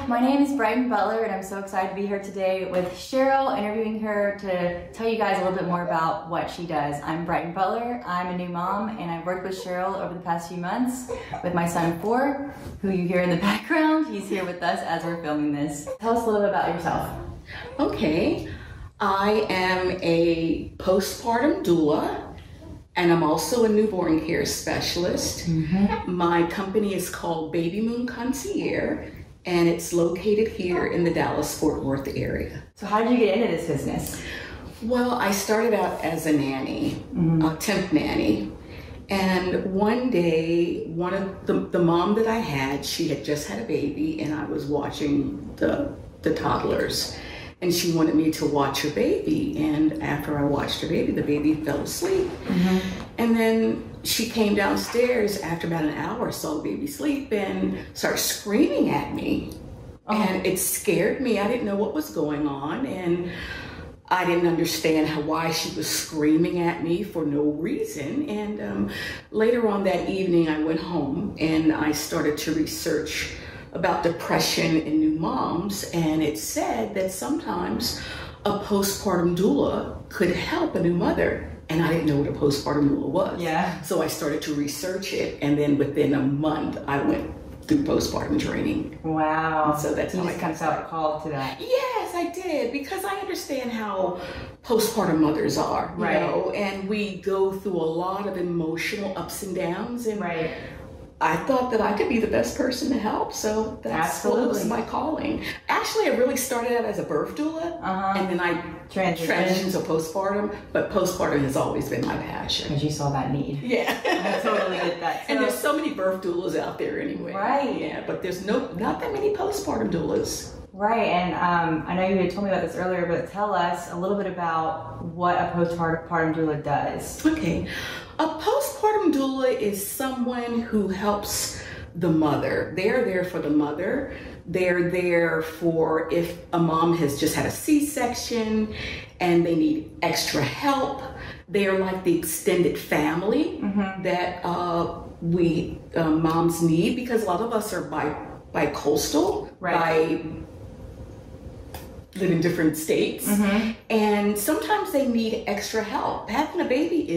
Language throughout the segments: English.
my name is Brighton Butler, and I'm so excited to be here today with Cheryl, interviewing her to tell you guys a little bit more about what she does. I'm Brighton Butler, I'm a new mom, and I've worked with Cheryl over the past few months with my son 4, who you hear in the background. He's here with us as we're filming this. Tell us a little bit about yourself. Okay, I am a postpartum doula, and I'm also a newborn care specialist. My company is called Baby Moon Concierge, and it's located here in the Dallas-Fort Worth area. So how did you get into this business? Well, I started out as a nanny, a temp nanny. And one day, one of the mom that I had, she had just had a baby, and I was watching the toddlers. And she wanted me to watch her baby. And after I watched her baby, the baby fell asleep. And then she came downstairs after about an hour, saw the baby sleep, and started screaming at me. And it scared me. I didn't know what was going on. And I didn't understand why she was screaming at me for no reason. And later on that evening, I went home and I started to research about depression in new moms, and it said that sometimes a postpartum doula could help a new mother, and I didn't know what a postpartum doula was. So I started to research it, and then within a month I went through postpartum training. Wow. And so that's you how just I kind of felt called to that. Yes, I did, because I understand how postpartum mothers are, you know, and we go through a lot of emotional ups and downs, and I thought that I could be the best person to help, so that's what was my calling. Actually, I really started out as a birth doula, and then I transitioned to postpartum, but postpartum has always been my passion. Because you saw that need. Yeah. I totally get that. And there's so many birth doulas out there anyway. Yeah, but there's not that many postpartum doulas. And I know you had told me about this earlier, but tell us a little bit about what a postpartum doula does. Okay. A postpartum doula is someone who helps the mother. They're there for the mother. They're there for if a mom has just had a C-section and they need extra help. They're like the extended family that we moms need, because a lot of us are bi-coastal, live in different states, and sometimes they need extra help. Having a baby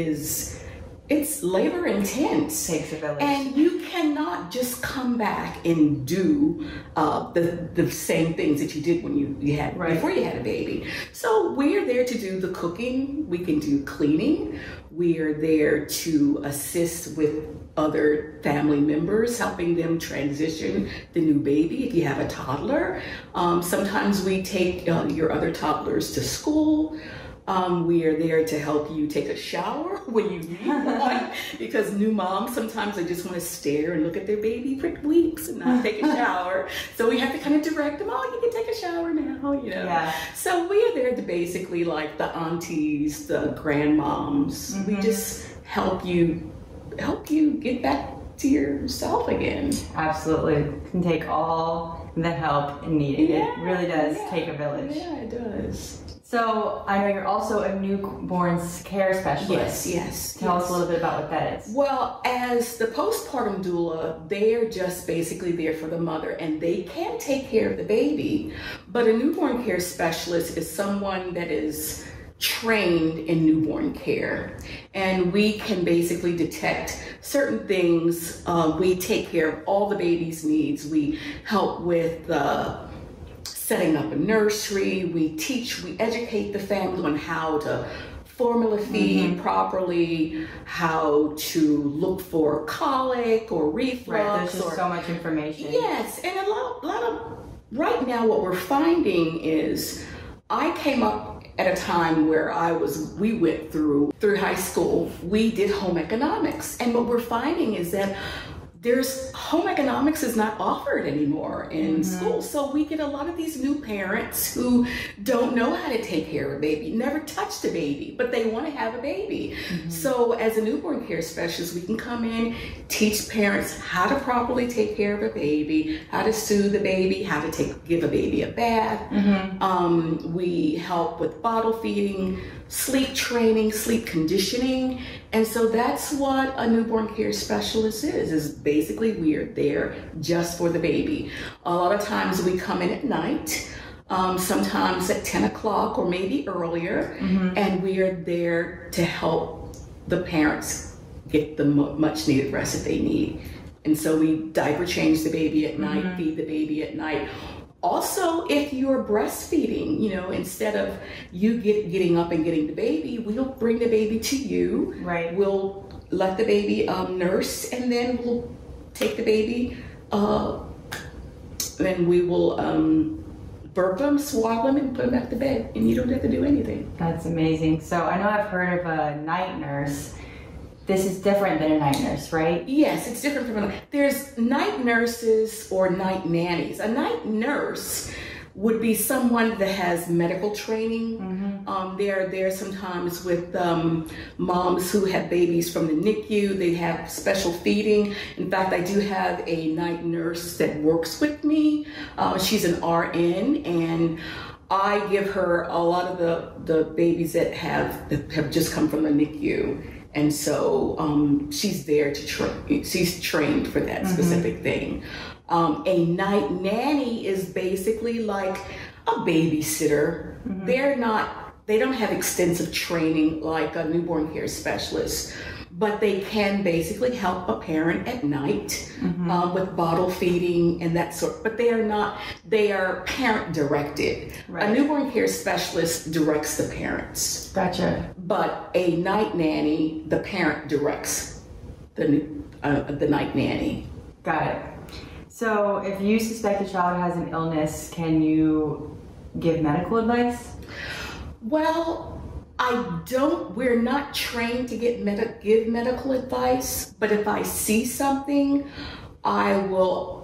it's labor intense. Takes a village. And you cannot just come back and do the same things that you did when you had before you had a baby. So we're there to do the cooking. We can do cleaning. We are there to assist with other family members, helping them transition the new baby. If you have a toddler, sometimes we take your other toddlers to school. We are there to help you take a shower when you need one, because new moms, sometimes they just want to stare and look at their baby for weeks and not take a shower. So we have to kind of direct them, oh, you can take a shower now, you know. So we are there to basically, like the aunties, the grandmoms, we just help you get back to yourself again. Absolutely. It can take all the help needed. It really does take a village. Yeah, it does. So I know you're also a newborn care specialist. Yes. Tell us a little bit about what that is. Well, as the postpartum doula, they're just basically there for the mother, and they can take care of the baby. But a newborn care specialist is someone that is trained in newborn care, and we can basically detect certain things. We take care of all the baby's needs. We help with setting up a nursery. We educate the family on how to formula feed properly, how to look for colic or reflux. There's just so much information. Yes, and a lot of right now what we're finding is, I came up at a time where we went through high school, we did home economics, and what we're finding is that home economics is not offered anymore in school. So we get a lot of these new parents who don't know how to take care of a baby, never touched a baby, but they want to have a baby. So as a newborn care specialist, we can come in, teach parents how to properly take care of a baby, how to soothe the baby, how to give a baby a bath. We help with bottle feeding, sleep training, sleep conditioning. And so that's what a newborn care specialist is basically we are there just for the baby. A lot of times we come in at night, sometimes at 10 o'clock or maybe earlier, and we are there to help the parents get the much needed rest that they need. And so we diaper change the baby at night, feed the baby at night. Also, if you're breastfeeding, you know, instead of you getting up and getting the baby, we'll bring the baby to you. Right. We'll let the baby nurse, and then we'll take the baby, and we will burp them, swab them, and put them back to bed, and you don't have to do anything. That's amazing. So I know I've heard of a night nurse. This is different than a night nurse, right? Yes, it's different from there's night nurses or night nannies. A night nurse would be someone that has medical training. They're there sometimes with moms who have babies from the NICU. They have special feeding. In fact, I do have a night nurse that works with me. She's an RN, and I give her a lot of the babies that have just come from the NICU. And so she's there to she's trained for that specific thing. A night nanny is basically like a babysitter. They don't have extensive training like a newborn care specialist, but they can basically help a parent at night with bottle feeding and that sort. But they are parent directed. Right. A newborn care specialist directs the parents. Gotcha. But a night nanny, the parent directs the night nanny. Got it. So if you suspect a child has an illness, can you give medical advice? Well, we're not trained to give medical advice, but if I see something, I will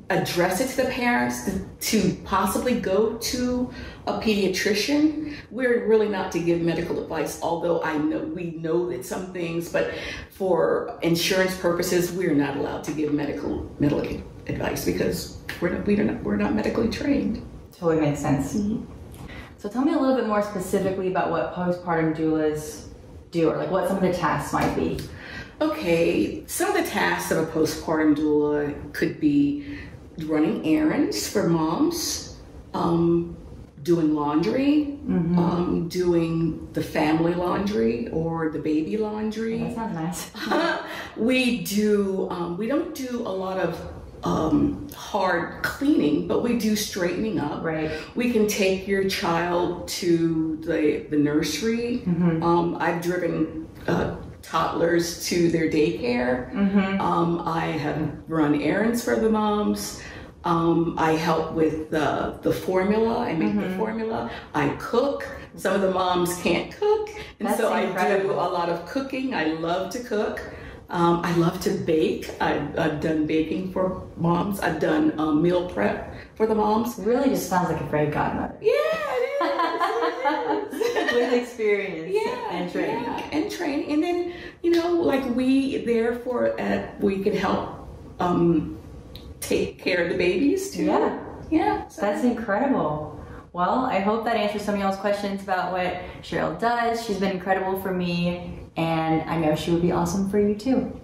address it to the parents to possibly go to a pediatrician. We're really not to give medical advice, although we know that some things, but for insurance purposes, we're not allowed to give medical advice because we're not medically trained. Totally makes sense. So tell me a little bit more specifically about what postpartum doulas do, or like what some of the tasks might be. Okay, some of the tasks of a postpartum doula could be running errands for moms, doing laundry, doing the family laundry or the baby laundry. That sounds nice. We don't do a lot of hard cleaning, but we do straightening up. Right. We can take your child to the nursery. I've driven toddlers to their daycare. I have run errands for the moms. I help with the formula. I make the formula. I cook. Some of the moms can't cook, and That's so incredible. I do a lot of cooking. I love to cook. I love to bake. I've done baking for moms. I've done meal prep for the moms. Really just sounds like a fairy godmother. Yeah, it is. With experience and training. Yeah, and training. And then, like we can help take care of the babies too. Yeah. So. That's incredible. Well, I hope that answers some of y'all's questions about what Cheryl does. She's been incredible for me, and I know she would be awesome for you too.